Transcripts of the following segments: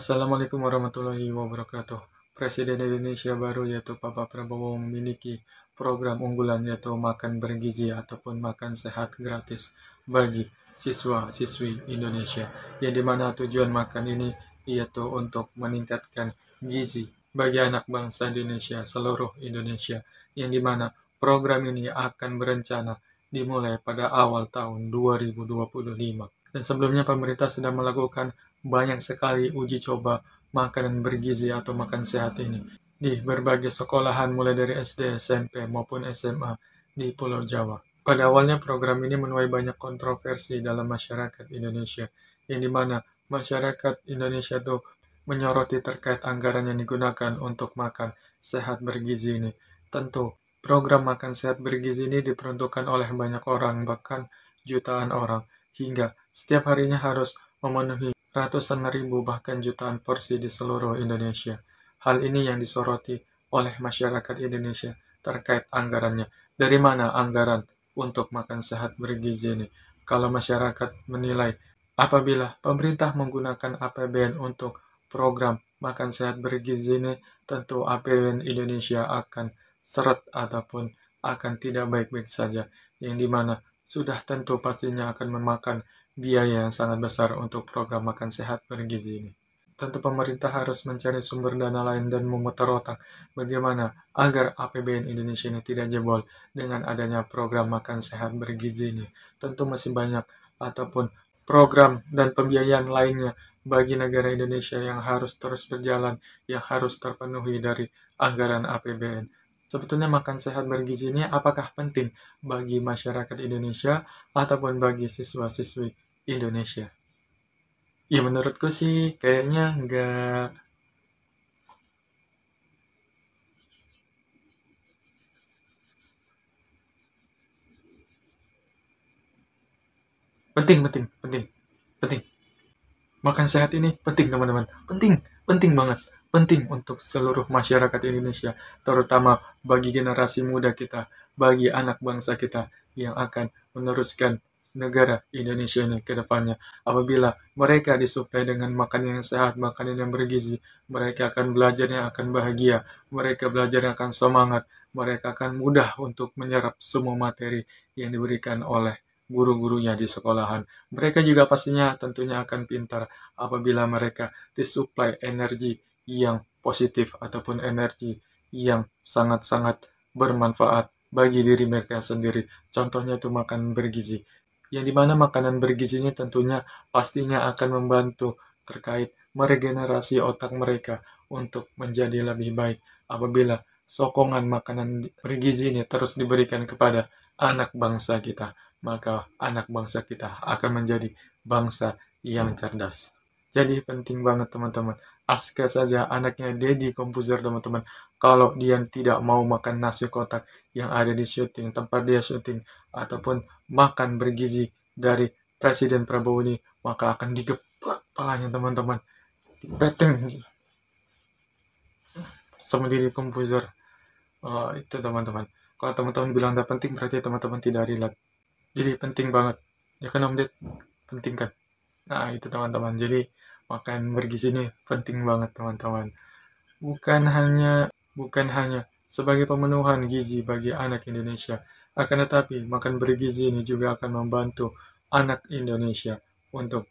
Assalamualaikum warahmatullahi wabarakatuh. Presiden Indonesia baru yaitu Bapak Prabowo memiliki program unggulan yaitu makan bergizi ataupun makan sehat gratis bagi siswa-siswi Indonesia. Yang dimana tujuan makan ini yaitu untuk meningkatkan gizi bagi anak bangsa Indonesia, seluruh Indonesia. Yang dimana program ini akan berencana dimulai pada awal tahun 2025. Dan sebelumnya pemerintah sudah melakukan banyak sekali uji coba makanan bergizi atau makan sehat ini di berbagai sekolahan mulai dari SD, SMP maupun SMA di Pulau Jawa. Pada awalnya program ini menuai banyak kontroversi dalam masyarakat Indonesia, yang dimana masyarakat Indonesia itu menyoroti terkait anggaran yang digunakan untuk makan sehat bergizi ini. Tentu, program makan sehat bergizi ini diperuntukkan oleh banyak orang, bahkan jutaan orang, hingga setiap harinya harus memenuhi ratusan ribu bahkan jutaan porsi di seluruh Indonesia. Hal ini yang disoroti oleh masyarakat Indonesia terkait anggarannya. Dari mana anggaran untuk makan sehat bergizi ini? Kalau masyarakat menilai apabila pemerintah menggunakan APBN untuk program makan sehat bergizi ini, tentu APBN Indonesia akan seret ataupun akan tidak baik-baik saja, yang dimana sudah tentu pastinya akan memakan biaya yang sangat besar untuk program makan sehat bergizi ini. Tentu pemerintah harus mencari sumber dana lain dan memutar otak bagaimana agar APBN Indonesia ini tidak jebol dengan adanya program makan sehat bergizi ini. Tentu masih banyak ataupun program dan pembiayaan lainnya bagi negara Indonesia yang harus terus berjalan, yang harus terpenuhi dari anggaran APBN. Sebetulnya makan sehat bergizi ini apakah penting bagi masyarakat Indonesia ataupun bagi siswa-siswi Indonesia? Ya menurutku sih kayaknya nggak penting, penting, penting, penting. Makan sehat ini penting teman-teman, penting, penting banget, penting untuk seluruh masyarakat Indonesia, terutama bagi generasi muda kita, bagi anak bangsa kita yang akan meneruskan negara Indonesia ini ke depannya. Apabila mereka disuplai dengan makanan yang sehat, makanan yang bergizi, mereka akan belajar yang akan bahagia, mereka belajar yang akan semangat, mereka akan mudah untuk menyerap semua materi yang diberikan oleh guru-gurunya di sekolahan. Mereka juga pastinya tentunya akan pintar apabila mereka disuplai energi yang positif ataupun energi yang sangat-sangat bermanfaat bagi diri mereka sendiri. Contohnya itu makan bergizi. Yang dimana makanan bergizi ini tentunya pastinya akan membantu terkait meregenerasi otak mereka untuk menjadi lebih baik apabila sokongan makanan bergizi ini terus diberikan kepada anak bangsa kita, maka anak bangsa kita akan menjadi bangsa yang cerdas. Jadi penting banget teman-teman. Aska saja anaknya Deddy Komposer teman-teman. Kalau dia tidak mau makan nasi kotak yang ada di syuting, tempat dia syuting, ataupun makan bergizi dari Presiden Prabowo ini, maka akan digeplak palanya teman-teman. Dipeteng sama Deddy Komposer. Itu teman-teman. Kalau teman-teman bilang tidak penting, berarti teman-teman tidak relate. Jadi penting banget. Ya kan Om Ded? Penting kan? Nah itu teman-teman. Jadi makan bergizi ini penting banget teman-teman. Bukan hanya sebagai pemenuhan gizi bagi anak Indonesia, akan tetapi makan bergizi ini juga akan membantu anak Indonesia untuk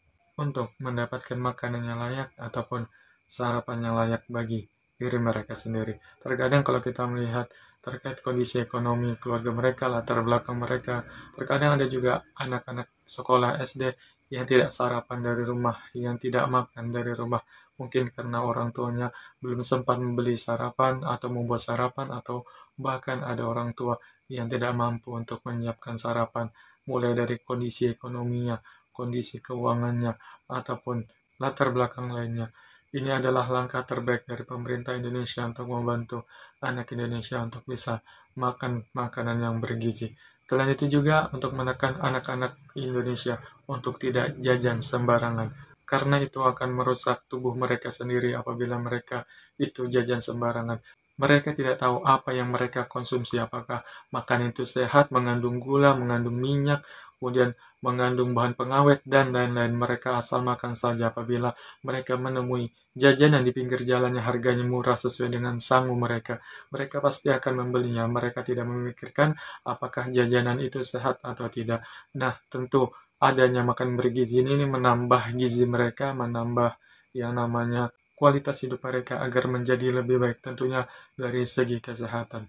mendapatkan makanan yang layak ataupun sarapan yang layak bagi diri mereka sendiri. Terkadang kalau kita melihat terkait kondisi ekonomi keluarga mereka, latar belakang mereka, terkadang ada juga anak-anak sekolah SD yang tidak sarapan dari rumah, yang tidak makan dari rumah, mungkin karena orang tuanya belum sempat membeli sarapan atau membuat sarapan, atau bahkan ada orang tua yang tidak mampu untuk menyiapkan sarapan, mulai dari kondisi ekonominya, kondisi keuangannya, ataupun latar belakang lainnya. Ini adalah langkah terbaik dari pemerintah Indonesia untuk membantu anak Indonesia untuk bisa makan makanan yang bergizi. Selain itu juga untuk menekan anak-anak Indonesia untuk tidak jajan sembarangan, karena itu akan merusak tubuh mereka sendiri apabila mereka itu jajan sembarangan. Mereka tidak tahu apa yang mereka konsumsi, apakah makan itu sehat, mengandung gula, mengandung minyak, kemudian mengandung bahan pengawet, dan lain-lain. Mereka asal makan saja. Apabila mereka menemui jajanan di pinggir jalan yang harganya murah sesuai dengan sanggup mereka, mereka pasti akan membelinya. Mereka tidak memikirkan apakah jajanan itu sehat atau tidak. Nah, tentu adanya makan bergizi ini menambah gizi mereka, menambah yang namanya kualitas hidup mereka agar menjadi lebih baik, tentunya dari segi kesehatan.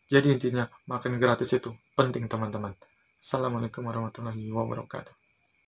Jadi intinya makan gratis itu penting, teman-teman. Assalamualaikum warahmatullahi wabarakatuh.